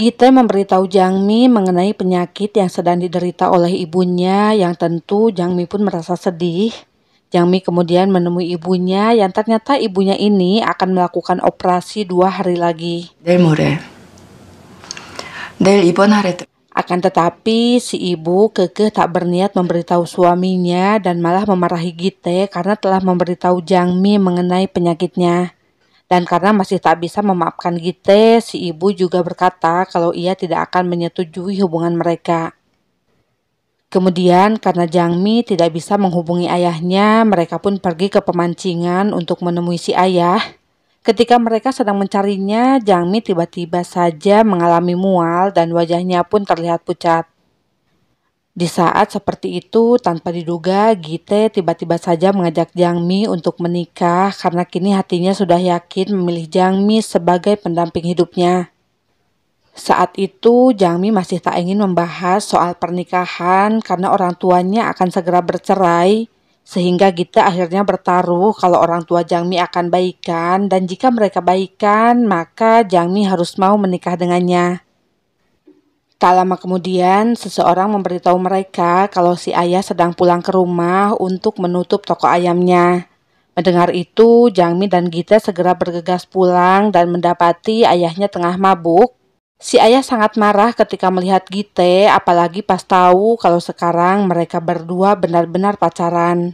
Gite memberitahu Jangmi mengenai penyakit yang sedang diderita oleh ibunya, yang tentu Jangmi pun merasa sedih. Jangmi kemudian menemui ibunya yang ternyata ibunya ini akan melakukan operasi 2 hari lagi. 내일 모레. 내일 입원하래. Akan tetapi si ibu kekeh tak berniat memberitahu suaminya dan malah memarahi Gite karena telah memberitahu Jangmi mengenai penyakitnya. Dan karena masih tak bisa memaafkan Gite, si ibu juga berkata kalau ia tidak akan menyetujui hubungan mereka. Kemudian karena Jangmi tidak bisa menghubungi ayahnya, mereka pun pergi ke pemancingan untuk menemui si ayah. Ketika mereka sedang mencarinya, Jangmi tiba-tiba saja mengalami mual dan wajahnya pun terlihat pucat. Di saat seperti itu, tanpa diduga, Gite tiba-tiba saja mengajak Jangmi untuk menikah karena kini hatinya sudah yakin memilih Jangmi sebagai pendamping hidupnya. Saat itu, Jangmi masih tak ingin membahas soal pernikahan karena orang tuanya akan segera bercerai, sehingga Gite akhirnya bertaruh kalau orang tua Jangmi akan baikan dan jika mereka baikan, maka Jangmi harus mau menikah dengannya. Tak lama kemudian, seseorang memberitahu mereka kalau si ayah sedang pulang ke rumah untuk menutup toko ayamnya. Mendengar itu, Jangmi dan Gite segera bergegas pulang dan mendapati ayahnya tengah mabuk. Si ayah sangat marah ketika melihat Gite, apalagi pas tahu kalau sekarang mereka berdua benar-benar pacaran.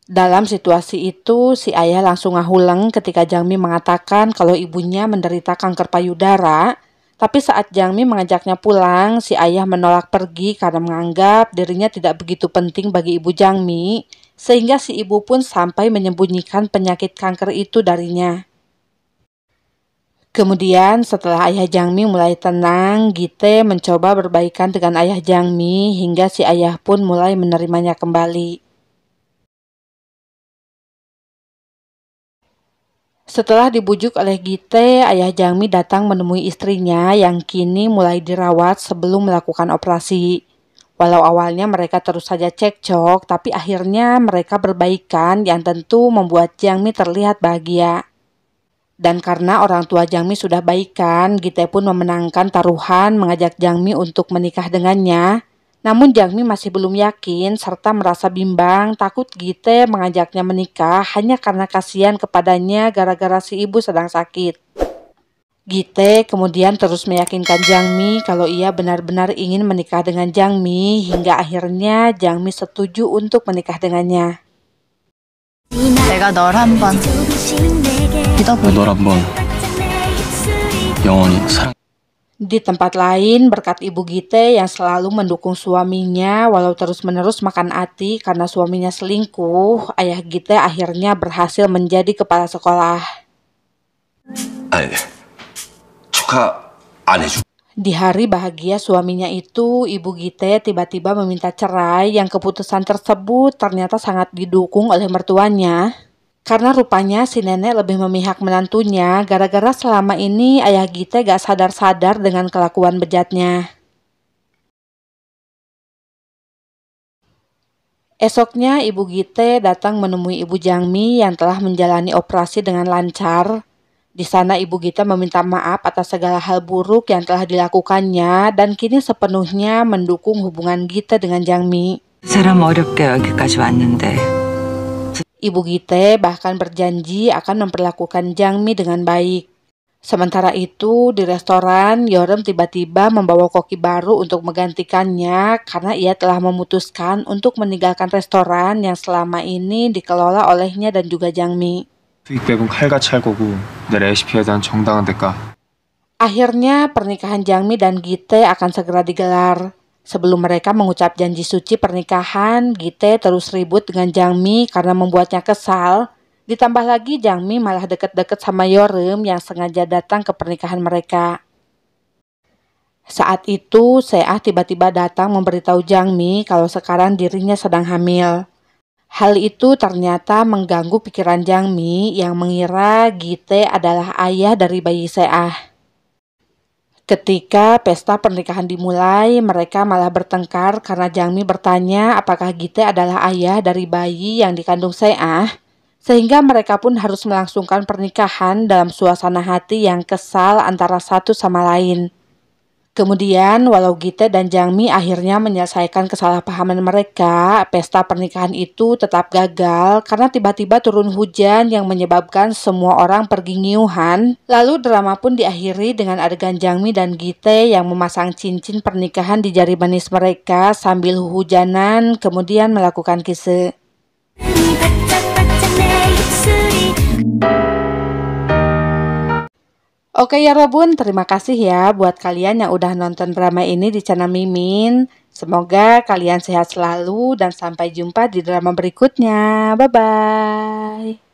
Dalam situasi itu, si ayah langsung ngahuleng ketika Jangmi mengatakan kalau ibunya menderita kanker payudara. Tapi saat Jangmi mengajaknya pulang, si ayah menolak pergi karena menganggap dirinya tidak begitu penting bagi ibu Jangmi, sehingga si ibu pun sampai menyembunyikan penyakit kanker itu darinya. Kemudian setelah ayah Jangmi mulai tenang, Gite mencoba berbaikan dengan ayah Jangmi hingga si ayah pun mulai menerimanya kembali. Setelah dibujuk oleh Gite, ayah Jangmi datang menemui istrinya yang kini mulai dirawat sebelum melakukan operasi. Walau awalnya mereka terus saja cekcok, tapi akhirnya mereka berbaikan yang tentu membuat Jangmi terlihat bahagia. Dan karena orang tua Jangmi sudah baikan, Gite pun memenangkan taruhan mengajak Jangmi untuk menikah dengannya. Namun Jangmi masih belum yakin serta merasa bimbang takut Gite mengajaknya menikah hanya karena kasihan kepadanya gara-gara si ibu sedang sakit. Gite kemudian terus meyakinkan Jangmi kalau ia benar-benar ingin menikah dengan Jangmi hingga akhirnya Jangmi setuju untuk menikah dengannya. 내가 널 한번 믿어볼래. 널 한번 영원히 사랑. Di tempat lain, berkat ibu Gite yang selalu mendukung suaminya walau terus-menerus makan ati karena suaminya selingkuh, ayah Gite akhirnya berhasil menjadi kepala sekolah. 아니, 축하 안 해줘. Di hari bahagia suaminya itu, ibu Gite tiba-tiba meminta cerai yang keputusan tersebut ternyata sangat didukung oleh mertuanya. Karena rupanya si nenek lebih memihak menantunya gara-gara selama ini ayah Gite gak sadar-sadar dengan kelakuan bejatnya. Esoknya ibu Gite datang menemui ibu Jangmi yang telah menjalani operasi dengan lancar. Di sana ibu Gite meminta maaf atas segala hal buruk yang telah dilakukannya dan kini sepenuhnya mendukung hubungan Gite dengan Jangmi. 사람 어렵게 여기까지 왔는데. Ibu Gite bahkan berjanji akan memperlakukan Jangmi dengan baik. Sementara itu di restoran, Yorem tiba-tiba membawa koki baru untuk menggantikannya karena ia telah memutuskan untuk meninggalkan restoran yang selama ini dikelola olehnya dan juga Jangmi. 수익백은 칼같이 할 거고 내 레시피에 대한 정당한 대가. Akhirnya pernikahan Jangmi dan Gite akan segera digelar. Sebelum mereka mengucap janji suci pernikahan, Gite terus ribut dengan Jangmi karena membuatnya kesal. Ditambah lagi Jangmi malah deket-deket sama Yorem yang sengaja datang ke pernikahan mereka. Saat itu, Seah tiba-tiba datang memberitahu Jangmi kalau sekarang dirinya sedang hamil. Hal itu ternyata mengganggu pikiran Jangmi yang mengira Gite adalah ayah dari bayi Seah. Ketika pesta pernikahan dimulai, mereka malah bertengkar karena Jangmi bertanya apakah Gite adalah ayah dari bayi yang dikandung Seah. Sehingga mereka pun harus melangsungkan pernikahan dalam suasana hati yang kesal antara satu sama lain. Kemudian, walau Gite dan Jangmi akhirnya menyelesaikan kesalahpahaman mereka, pesta pernikahan itu tetap gagal karena tiba-tiba turun hujan yang menyebabkan semua orang pergi ngiuhan. Lalu drama pun diakhiri dengan adegan Jangmi dan Gite yang memasang cincin pernikahan di jari manis mereka sambil hujanan, kemudian melakukan kisse. Oke ya Robun, terima kasih ya buat kalian yang udah nonton drama ini di channel Mimin. Semoga kalian sehat selalu dan sampai jumpa di drama berikutnya. Bye-bye.